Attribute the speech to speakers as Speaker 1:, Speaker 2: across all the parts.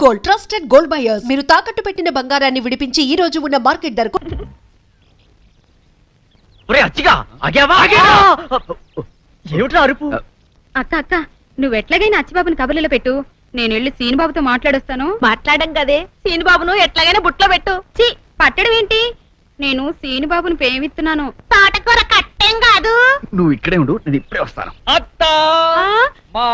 Speaker 1: Gold, trusted gold buyers. మీరు తాకట్టు పెట్టిన బంగారాన్ని విడిపించి ఈ రోజు ఉన్న మార్కెట్ ధరకు.
Speaker 2: ఏమిట్రా అరుపు?
Speaker 3: అక్క అక్క నువ్వెట్లాగైనా అచ్చిబాబుని కబుర్లలో పెట్టు, నేను వెళ్ళి సీనుబాబుతో మాట్లాడొస్తాను.
Speaker 4: మాట్లాడం కదే, సీనుబాబును ఎట్లాగైనా బుట్లో పెట్టు.
Speaker 3: చి పట్టడం ఏంటి, నేను సీనుబాబుని ప్రేమిస్తున్నాను.
Speaker 4: తోటకూర కట్టేం కాదు.
Speaker 2: నువ్వు ఇక్కడే ఉండు, నేను ఇప్పుడే వస్తాను.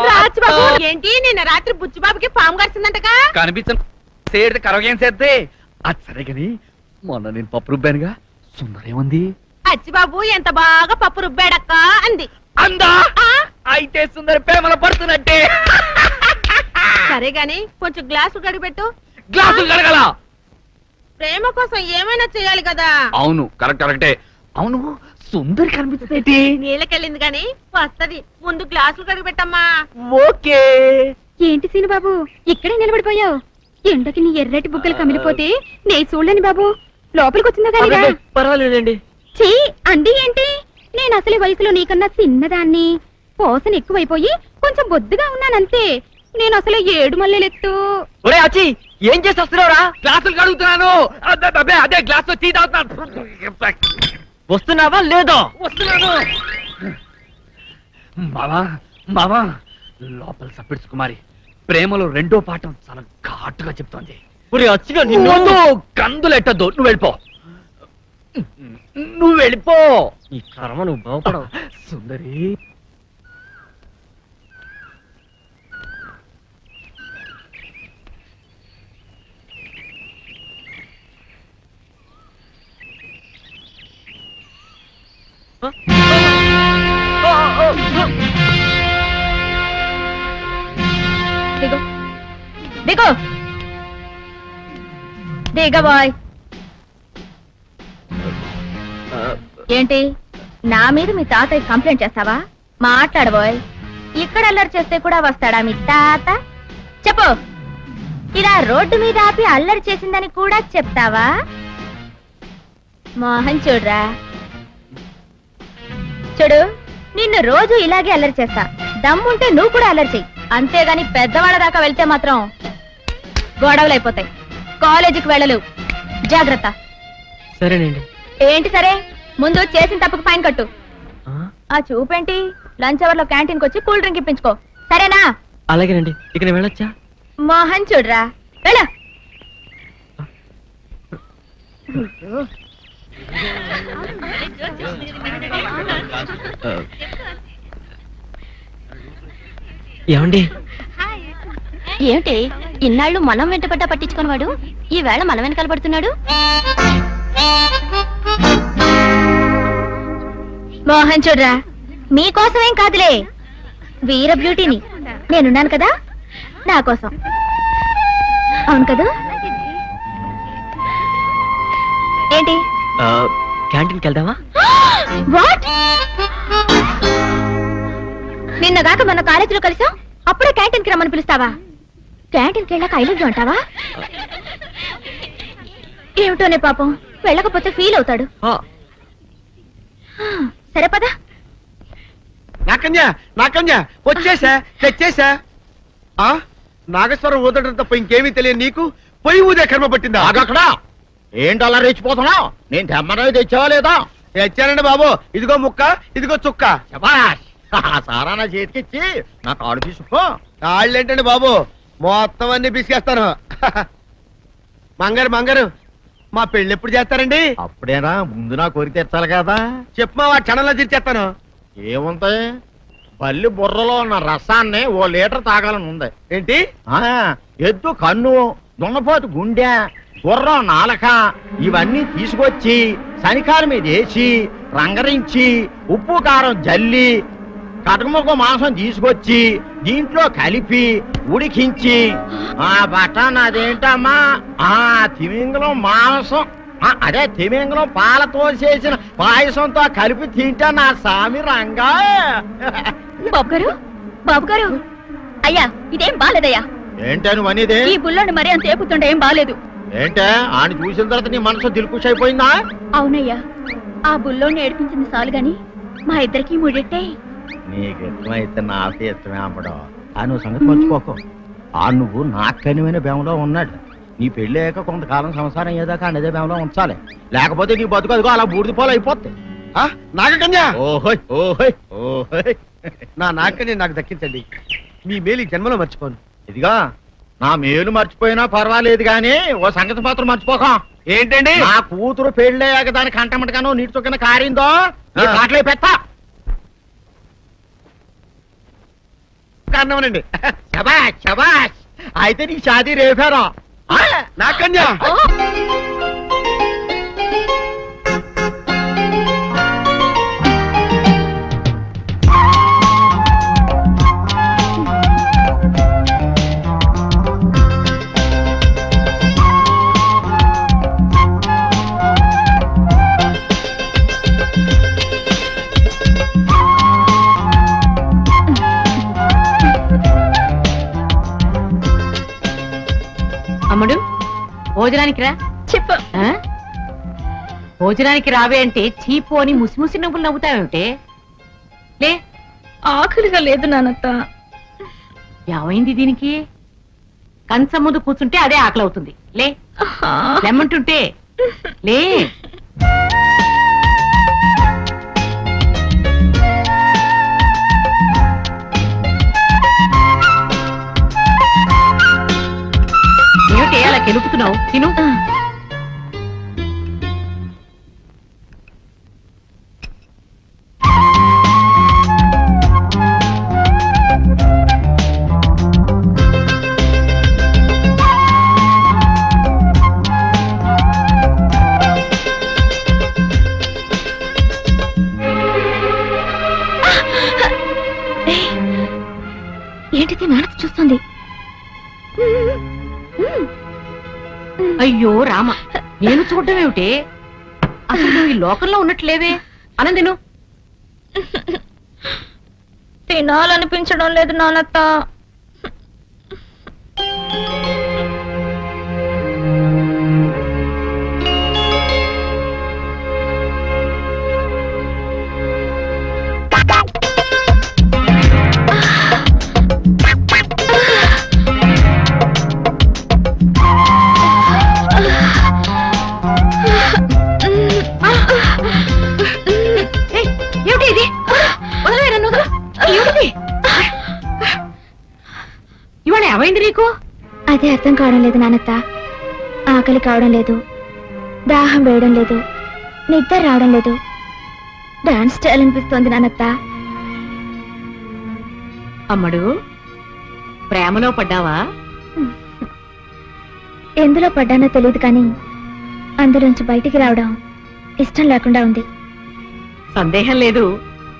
Speaker 4: రాజుబాబు ఏంటి నిన్న రాత్రి బుచ్చిబాబుకి పాము కరిచిందంటగా?
Speaker 2: కనిపించే కరవేం చేద్దే. అది సరే గాని మొన్న నేను పప్పు రుబ్బానుగా, సుందరేముంది?
Speaker 4: అచ్చిబాబు ఎంత బాగా పప్పు రుబ్బాడక్క అంది.
Speaker 2: అందా? అయితే సుందర ప్రేమలో పడుతున్నట్టే.
Speaker 4: సరే గాని కొంచెం గ్లాసు గడిపెట్టు.
Speaker 2: గ్లాసులు కడగల.
Speaker 4: ప్రేమ కోసం ఏమైనా చేయాలి కదా.
Speaker 2: అవును కరెక్టే. అవును సుందరి కనిపించదేంటి?
Speaker 4: నీళ్ళకెళ్ళింది గాని వస్తది, ముందు గ్లాసులు కడిగిపెట్టమ్మా.
Speaker 2: ఓకే.
Speaker 3: ఏంటి సీనుబాబు ఇక్కడే నిలబడిపోయావు? ఎండకి నీ ఎర్రటి బుగ్గలు కమిలిపోతే నే చూడలేని బాబు, లోపలికి వచ్చిందా కానీ
Speaker 2: పర్వాలేదండి.
Speaker 3: చీ అండి ఏంటి, నేను అసలు వయసులో నీకన్నా చిన్నదాన్ని, పోసన ఎక్కువైపోయి కొంచెం బొద్దుగా ఉన్నానంతే. నేను అసలు 7 మల్లెలెత్తు.
Speaker 2: ఒరే అచ్చి ఏం చేసి వస్తున్నావురా? గ్లాసులు కడుగుతున్నాను. అదే గ్లాస్ టీ తాగుతున్నాను. వస్తున్నావా లేదా? వస్తున్నాను. మావా లోపల సప్పిడ్స్ కుమారి ప్రేమలో రెండో పాఠం చాలా ఘాటుగా చెప్తోంది. కందులెట్టద్దు, నువ్వు వెళ్ళిపో. ఈ కర్మ నువ్వు బాగుపడవు సుందరి.
Speaker 3: దిగో దిగ బాయ్. ఏంటి నా మీద మీ తాతయ్య కంప్లైంట్ చేస్తావా? మాట్లాడబోయ్. ఇక్కడ అల్లరి చేస్తే కూడా వస్తాడా మీ తాత? చెప్పు. ఇలా రోడ్డు మీద ఆపి అల్లరి చేసిందని కూడా చెప్తావా? మోహన్ చూడరా, చూడు నిన్ను రోజు ఇలాగే అల్లరి చేస్తా. దమ్ముంటే నువ్వు కూడా అల్లరి చెయ్యి, అంతేగాని పెద్దవాళ్ళ దాకా వెళ్తే మాత్రం గొడవలు అయిపోతాయి. కాలేజీకి వెళ్ళలేవు, జాగ్రత్త.
Speaker 2: సరేనండి.
Speaker 3: ఏంటి సరే? ముందు చేసిన తప్పుకు ఫైన్ కట్టు. ఆ చూపేంటి, లంచ్ అవర్ లో క్యాంటీన్కి వచ్చి కూల్ డ్రింక్ ఇప్పించుకో, సరేనా?
Speaker 2: అలాగేనండి. ఇక నేను వెళ్ళొచ్చా?
Speaker 3: మోహన్ చూడరా, వెళ్ళ.
Speaker 2: ఏమండి?
Speaker 3: ఏమిటి ఇన్నాళ్ళు మనం వెంటపడ్డా పట్టించుకునేవాడు ఈ వేళ మనం వెనకాల పడుతున్నాడు? మోహన్ చూడరా, మీకోసమేం కాదులే, వీర బ్యూటీని నేనున్నాను కదా, నా కోసం. అవును కదా? ఏంటి
Speaker 2: క్యాంటీన్కి వెళ్దామా?
Speaker 3: వాట్? నిన్నగాక మన కాలేజీలో కలిసాం, అప్పుడే క్యాంటీన్కి రమ్మని పిలుస్తావా? క్యాంటీన్కి వెళ్ళాక ఐ లవ్ యు అంటావా? ఏమిటోనే పాపం, వెళ్ళకపోతే ఫీల్ అవుతాడు. సరే పద.
Speaker 5: నాకన్యా వచ్చేసా, తెచ్చేసా. నాగేశ్వరం ఊదటం తప్ప ఇంకేమీ తెలియదు నీకు? పొయ్యి ఊదే కర్మ పట్టిందా?
Speaker 6: అక్కడ ఏంటి అలా రెచ్చిపోతున్నావు? నేను తెమ్మనవి తెచ్చావా లేదా?
Speaker 5: తెచ్చానండి బాబు, ఇదిగో ముక్క, ఇదిగో చుక్క.
Speaker 6: సారా చేతికిచ్చి నా కాడు తీసుకో.
Speaker 5: కాళ్ళేంటండి బాబు, మొత్తం అన్ని బిసికేస్తాను. మంగారు మా పెళ్లి ఎప్పుడు చేస్తారండి?
Speaker 6: అప్పుడేనా, ముందు నా కోరిక తెచ్చాలి కదా.
Speaker 5: చెప్పు మా క్షణంలో తీర్చేస్తాను.
Speaker 6: ఏముంటాయి, బల్లి బుర్రలో ఉన్న రసాన్ని 1 లీటర్ తాగాలని ఉంది.
Speaker 5: ఏంటి?
Speaker 6: ఎద్దు కన్ను, దున్నపోతు గుండె, గుర్రం నాలక ఇవన్నీ తీసుకొచ్చి శనికాల మీద వేసి రంగరించి ఉప్పు కారం జల్లి కటకముక్క మాంసం తీసుకొచ్చి దీంట్లో కలిపి ఉడికించి బటన్ అదేంటమ్మా తిమింగలం మాంసం, అదే తిమింగలం పాలతో చేసిన పాయసంతో కలిపి తింటా నా సామి రంగా.
Speaker 3: బాబు గారు అయ్యా, ఇదేం బాలేదయ్యా.
Speaker 6: ఏంటని వనిదే?
Speaker 3: ఈ బుల్లోని మరీ అంత ఏపుతుండే ఏం బాలేదు.
Speaker 6: ఏంటే ఆయన చూసిన తర్వాత నీ మనసు దిల్కుష్ అయిపోయిందా?
Speaker 3: అవునయ్యా, ఆ బుల్లోని ఏడిపించింది చాలు గాని మా ఇద్దరికి ముడిట్టే.
Speaker 6: నీకు ఇష్టమైతే నాకే ఇష్టమే అమ్మడం. నువ్వు సంగతి మర్చిపోకు. ఆ నువ్వు నాకనిమైన బేమలో ఉన్నాడు. నీ పెళ్ళి అయ్యాక కొంతకాలం సంసారం అయ్యేదాకా అనేదే బేమలో ఉంచాలి. లేకపోతే నీ బతుకు అదిగో అలా బూడిద పోలు అయిపోతాయి.
Speaker 5: నాగకన్యా,
Speaker 6: ఓహోయ్ ఓహోయ్ ఓహోయ్.
Speaker 5: నా నాగకన్య నాకు దక్కించండి. మీ మేలు ఈ జన్మలో మర్చిపోను.
Speaker 6: ఇదిగా నా మేలు మర్చిపోయినా పర్వాలేదు గాని ఓ సంగతి మాత్రం మర్చిపోక.
Speaker 5: ఏంటండి?
Speaker 6: నా కూతురు పెళ్ళయ్యాక దాని కంటమటగానో నీటి చొక్కన కారిందో కాట్లే పెట్ట.
Speaker 5: కారణమనండి.
Speaker 6: శబాష్ శబాష్. అయితే నీ షాదీ రేపారా?
Speaker 5: నాగకన్యా,
Speaker 4: అమ్ముడు భోజనానికి రా.
Speaker 3: చెప్పు.
Speaker 4: ఆ? భోజనానికి రావే అంటే చీపు అని ముసిముసి నవ్వులు నవ్వుతావేమిటే? లే,
Speaker 3: ఆకలిగా లేదు నానత్త.
Speaker 4: ఏమైంది దీనికి? కంచం ముందు కూర్చుంటే అదే ఆకలి అవుతుంది. లే, లెమ్మంటుంటే లే. ఏమిటి అలా కెలుపుతున్నావు? తిను.
Speaker 3: ఏంటిది? నానత్త చూస్తుంది.
Speaker 4: అయ్యో రామ, నేను చూడడం ఏమిటి? అసలు నువ్వు ఈ లోకంలో ఉన్నట్లేవే. అనందిను
Speaker 3: తినాలనిపించడం లేదు నానత్త.
Speaker 4: ఏమిటి ఇది? వదలవేరా నువ్వు? ఏమిటి ఇవాళ ఏమైంది నీకు?
Speaker 3: అదే అర్థం కావడం లేదు నానత్త. ఆకలి కావడం లేదు, దాహం వేయడం లేదు, నిద్ర రావడం లేదు. డాన్స్ చేయాలనిపిస్తోంది నానత్త.
Speaker 4: అమ్మడు, ప్రేమలో పడ్డావా?
Speaker 3: ఎందులో పడ్డానో తెలియదు కానీ అందులోంచి బయటికి రావడం ఇష్టం లేకుండా ఉంది.
Speaker 4: సందేహం లేదు,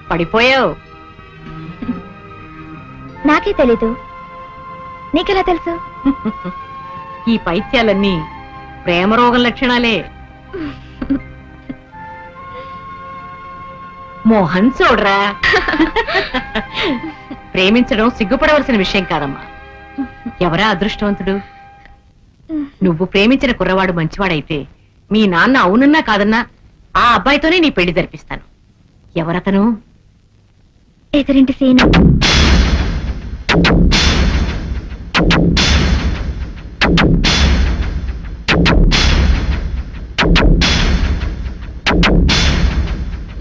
Speaker 4: పడిపోయావు.
Speaker 3: నాకే తెలీదు, నీకెలా తెలుసు?
Speaker 4: ఈ పైత్యాలన్నీ ప్రేమ రోగం లక్షణాలే. మోహన్ చూడరా, ప్రేమించడం సిగ్గుపడవలసిన విషయం కాదమ్మా. ఎవరా అదృష్టవంతుడు? నువ్వు ప్రేమించిన కుర్రవాడు మంచివాడైతే మీ నాన్న అవునన్నా కాదన్నా ఆ అబ్బాయితోనే నీ పెళ్లి జరిపిస్తాను. ఎవరతను?
Speaker 3: ఎదురింటి సీను.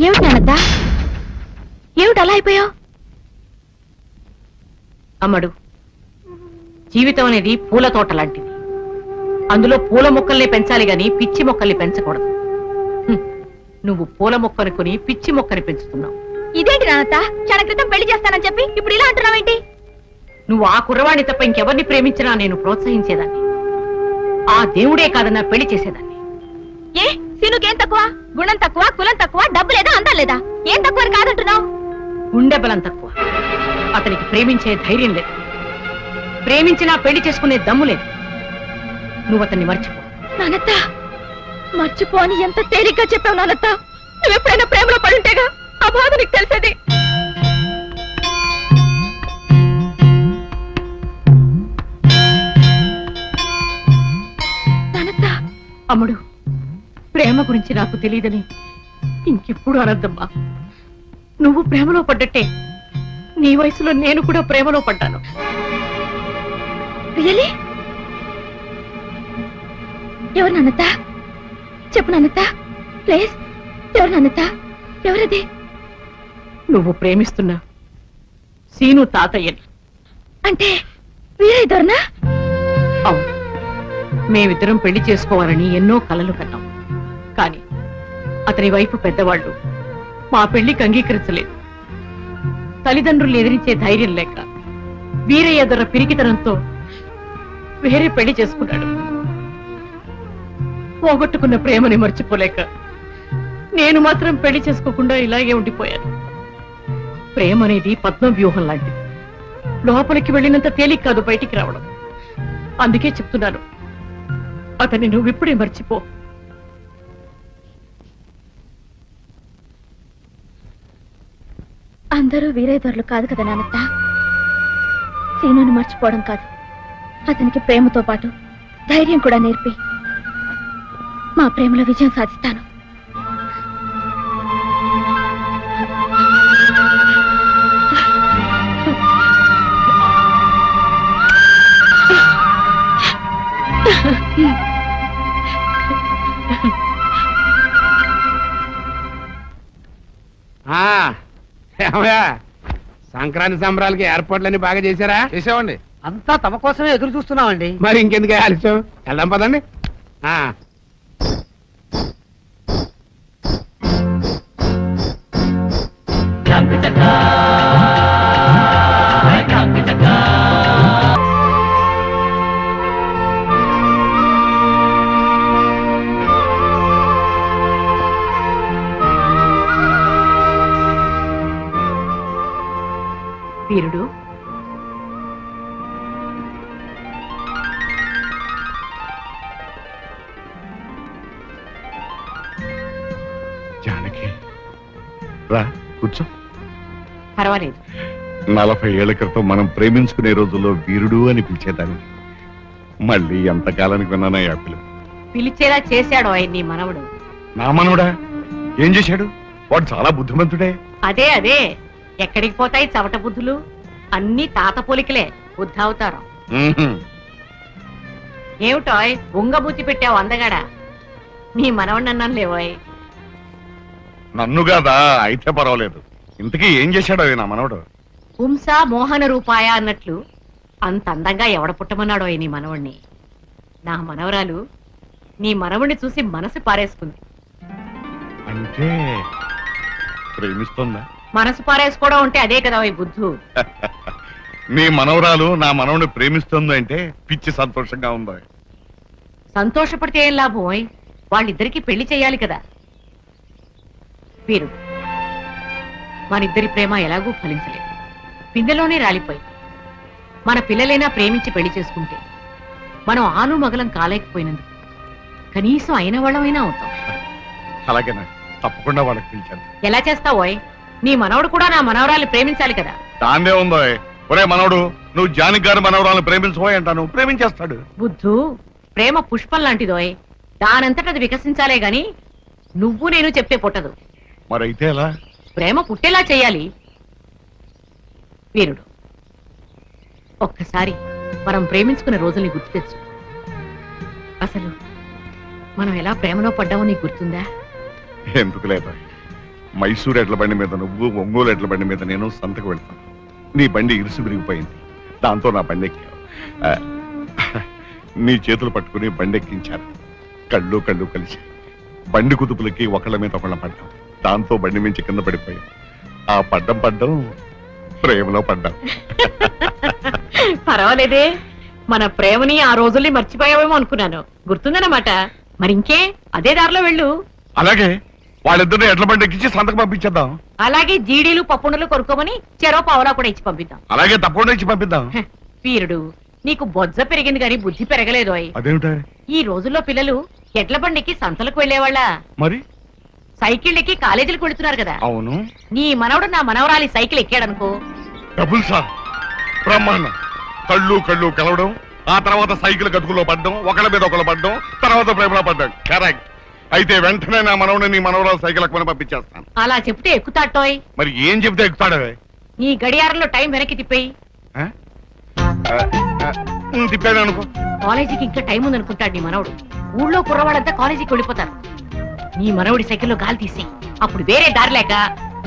Speaker 3: ఏమిటి నానత్త? ఏమిటి అలా అయిపోయావు?
Speaker 4: అమ్మడు, జీవితం అనేది పూల తోట లాంటిది. అందులో పూల మొక్కల్ని పెంచాలి గాని పిచ్చి మొక్కల్ని పెంచకూడదు. నువ్వు పూల మొక్కను కొని పిచ్చి మొక్కని పెంచుతున్నావు.
Speaker 3: ఇదేంటి నానత్త? క్షణ క్రితం పెళ్లి చేస్తానని చెప్పి ఇప్పుడు ఇలా అంటున్నావేంటి?
Speaker 4: నువ్వు ఆ కుర్రవాణ్ణి తప్ప ఇంకెవరిని ప్రేమించినా నేను ప్రోత్సహించేదాన్ని. ఆ దేవుడే కాదన్నా పెళ్లి చేసేదాన్ని.
Speaker 3: ఏ సీనుకేం తక్కువ? గుణం తక్కువ, కులం తక్కువ, డబ్బు లేదా, అందం లేదా? ఏం తక్కువ అని కాదంటున్నావు?
Speaker 4: గుండె బలం తక్కువ. అతనికి ప్రేమించే ధైర్యం లేదు, ప్రేమించినా పెళ్లి చేసుకునే దమ్ము లేదు. నువ్వు అతన్ని మర్చిపో.
Speaker 3: నానత్త, మర్చిపో అని ఎంత తేలిగ్గా చెప్పావు నానత్త. నువ్వెప్పుడైనా ప్రేమలో పడుంటేగా ఆ బాధ నీకు తెలిసేది. నానత్త.
Speaker 4: అమ్ముడు, ప్రేమ గురించి నాకు తెలియదని ఇంకెప్పుడు అనద్దమ్మా. నువ్వు ప్రేమలో పడ్డట్టే నీ వయసులో నేను కూడా ప్రేమలో పడ్డాను.
Speaker 3: రియలీ? ఎవరు నాన్నత? చెప్పు నాన్నత ప్లీజ్. ఎవరు నాన్నత? ఎవరది?
Speaker 4: నువ్వు ప్రేమిస్తున్నా సీను తాతయ్యని.
Speaker 3: అంటే వీరే దొరనా?
Speaker 4: అవును, మేమిద్దరం పెళ్లి చేసుకోవాలని ఎన్నో కలలు కన్నాం. కాని అతని వైపు పెద్దవాళ్ళు మా పెళ్లికి అంగీకరించలేదు. తల్లిదండ్రులు ఎదిరించే ధైర్యం లేక వీరయ్య దొర పిరికితనంతో వేరే పెళ్లి చేసుకున్నాడు. పోగొట్టుకున్న ప్రేమని మర్చిపోలేక నేను మాత్రం పెళ్లి చేసుకోకుండా ఇలాగే ఉండిపోయాను. ప్రేమ అనేది పద్మ వ్యూహం లాంటిది. లోపలికి వెళ్ళినంత తేలిక కాదు బయటికి రావడం. అందుకే చెప్తున్నాను, అతన్ని నువ్విప్పుడే మర్చిపో.
Speaker 3: అందరూ వీరేదొరలు కాదు కదా నాన్నత. సీనుని మర్చిపోవడం కాదు, అతనికి ప్రేమతో పాటు ధైర్యం కూడా నేర్పి మా ప్రేమలో విజయం సాధిస్తాను.
Speaker 7: సంక్రాంతి సంబరాలకి ఏర్పాట్లన్నీ బాగా చేశారా?
Speaker 5: చేసామండి.
Speaker 2: అంతా తమ కోసమే ఎదురు చూస్తున్నామండి.
Speaker 7: మరి ఇంకెందుకు ఆలస్యం, వెళ్దాం పదండి.
Speaker 4: వీరుడు,
Speaker 8: జానకి రా కూర్చో.
Speaker 4: పర్వాలేదు.
Speaker 8: 40 ఏళ్ల క్రితం మనం ప్రేమించుకునే రోజుల్లో వీరుడు అని పిలిచేదాన్ని. మళ్ళీ ఎంతకాలానికి విన్నానా ఆ పిలుపు.
Speaker 4: పిలిచేలా చేశాడు ఆయన నీ మనవడు.
Speaker 8: నా మనవడా? ఏం చేశాడు? వాడు చాలా బుద్ధిమంతుడే.
Speaker 4: అదే అదే, ఎక్కడికి పోతాయి చవట బుద్ధులు? అన్ని తాత పోలికలే, బుద్ధావతారం.
Speaker 8: ఉహుం.
Speaker 4: ఏమిటోయ్ ఉంగబూతి పెట్టావు అందగాడా? నీ మనవడిని అన్నాను లేవోయ్.
Speaker 8: నన్ను కాదా? అయితే పర్వాలేదు. ఇంతకీ ఏం చేశాడు నా మనవడు?
Speaker 4: పుంస మోహన రూపాయ అన్నట్లు అంత అందంగా ఎవడ పుట్టమన్నాడో నీ మనవణ్ణి. నా మనవరాలు నీ మనవణ్ణి చూసి మనసు పారేసుకుంది.
Speaker 8: అంటే ప్రేమిస్తుందా?
Speaker 4: మనసు పారేసుకోవడం అంటే అదే కదా ఈ బుద్ధు.
Speaker 8: నీ మనవరాలు నా మనవని ప్రేమిస్తుంది అంటే పిచ్చి సంతోషంగా ఉందా?
Speaker 4: సంతోషపడితే ఏం లాభం? వాళ్ళిద్దరికి పెళ్లి చేయాలి కదా. వీరు మనిద్దరి ప్రేమ ఎలాగూ ఫలించలేదు, పిందెలోనే రాలిపోయి. మన పిల్లలైనా ప్రేమించి పెళ్లి చేసుకుంటే మనం ఆను మగలం కాలేకపోయినందుకు కనీసం అయిన వాళ్ళమైనా అవుతాం.
Speaker 8: అలాగేనా? తప్పకుండా వాళ్ళకి పిలిచాను.
Speaker 4: ఎలా చేస్తావోయ్? నీ మనవడు కూడా నా మనవరాల్ని ప్రేమించాలి కదా.
Speaker 8: దాన్నే ఉందో. ఒరే మనవడు, నువ్వు జానకి గారి మనవరాలను ప్రేమించబోయ్ అంటాను, ప్రేమించేస్తాడు.
Speaker 4: బుద్ధు ప్రేమ పుష్పం లాంటిదోయ్, దానంతటది వికసించాలే గాని నువ్వు నేను చెప్తే పుట్టదు.
Speaker 8: మరైతే ఎలా?
Speaker 4: ప్రేమ పుట్టేలా చేయాలి. వీరుడు, ఒక్కసారి మనం ప్రేమించుకున్న రోజుల్ని గుర్తు తెచ్చు. అసలు మనం ఎలా ప్రేమలో పడ్డామో నీకు గుర్తుందా?
Speaker 8: ఎందుకు లేదా? మైసూరు ఎడ్ల బండి మీద నువ్వు, ఒంగోలు ఎడ్ల బండి మీద నేను సంతకు వెళ్తాను. నీ బండి ఇరుసు విరిగిపోయింది, దాంతో నా బండి ఎక్కావు. నీ చేతులు పట్టుకుని బండి ఎక్కించాను. కళ్ళు కళ్ళు కలిసి బండి కుదుపులకి ఒకళ్ళ మీద ఒకళ్ళ పడ్డాం. దాంతో బండి మించి కింద పడిపోయాం. ఆ పడ్డం ప్రేమలో పడ్డాం.
Speaker 4: పర్వాలేదే, మన ప్రేమని ఆ రోజుల్ని మర్చిపోయావేమో అనుకున్నాను. గుర్తుందన్నమాట. మరింకే అదే దారిలో వెళ్ళు.
Speaker 8: అలాగే వాళ్ళిద్దరిని ఎడ్ల బండి ఎక్కించి సంతకు పంపించేద్దాం.
Speaker 4: అలాగే జీడీలు పప్పుండలు కొనుక్కోమని చెరో పావులా కూడా ఇచ్చి పంపిద్దాం.
Speaker 8: అలాగే తప్పకుండా ఇచ్చి పంపిద్దాం.
Speaker 4: హ, వీరుడు, నీకు బొజ్జ పెరిగింది గాని బుద్ధి పెరగలేదోయ్.
Speaker 8: అదేమిటా?
Speaker 4: ఈ రోజుల్లో పిల్లలు ఎడ్ల బండికి సంతలకు వెళ్లేవాళ్ళ,
Speaker 8: మరి
Speaker 4: సైకిల్ ఎక్కి కాలేజీలకు వెళుతున్నారు కదా.
Speaker 8: అవును.
Speaker 4: నీ మనవడు నా మనవరాలి సైకిల్ ఎక్కాడనుకో,
Speaker 8: డబుల్ సార్, బ్రహ్మాండం. కళ్ళు కళ్ళు కలవడం, ఆ తర్వాత సైకిల్ గతుకులో పడ్డం, ఒకళ్ళ మీద ఒకళ్ళు పడ్డం, తర్వాత ప్రేమలో పడ్డం. కరెక్ట్. అయితే వెంటనే నా మనవని నీ మనవరాలు సైకిల్ ఎక్కువని పంపించేస్తాను.
Speaker 4: అలా చెప్తే ఎక్కుతాటోయ్.
Speaker 8: మరి ఏం చెప్తే ఎక్కుతాడే?
Speaker 4: నీ గడియారంలో టైం వెనక్కి తిప్పేయి.
Speaker 8: తిప్పాను అనుకో.
Speaker 4: కాలేజీకి ఇంకా టైం ఉందనుకుంటాడు నీ మనవడు. ఊళ్ళో కుర్రవాడంతా కాలేజీకి వెళ్ళిపోతారు. నీ మనవడి సైకిల్లో గాలి తీసి అప్పుడు వేరే దారి లేక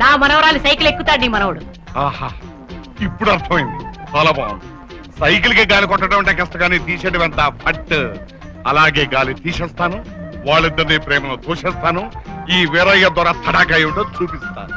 Speaker 4: నా మనవరాలు సైకిల్ ఎక్కుతాడు నీ మనవడు.
Speaker 8: ఆహా, ఇప్పుడు అర్థమైంది. చాలా బాగుంది. సైకిల్ కి గాలి కొట్టడం అంటే కష్టం, కానీ తీసేయడం ఎంత ఫట్. అలాగే గాలి తీసేస్తాను, వాళ్ళిద్దరిని ప్రేమను తోసేస్తాను. ఈ వీరయ్య ద్వారా తడాకా ఏమిటో చూపిస్తాను.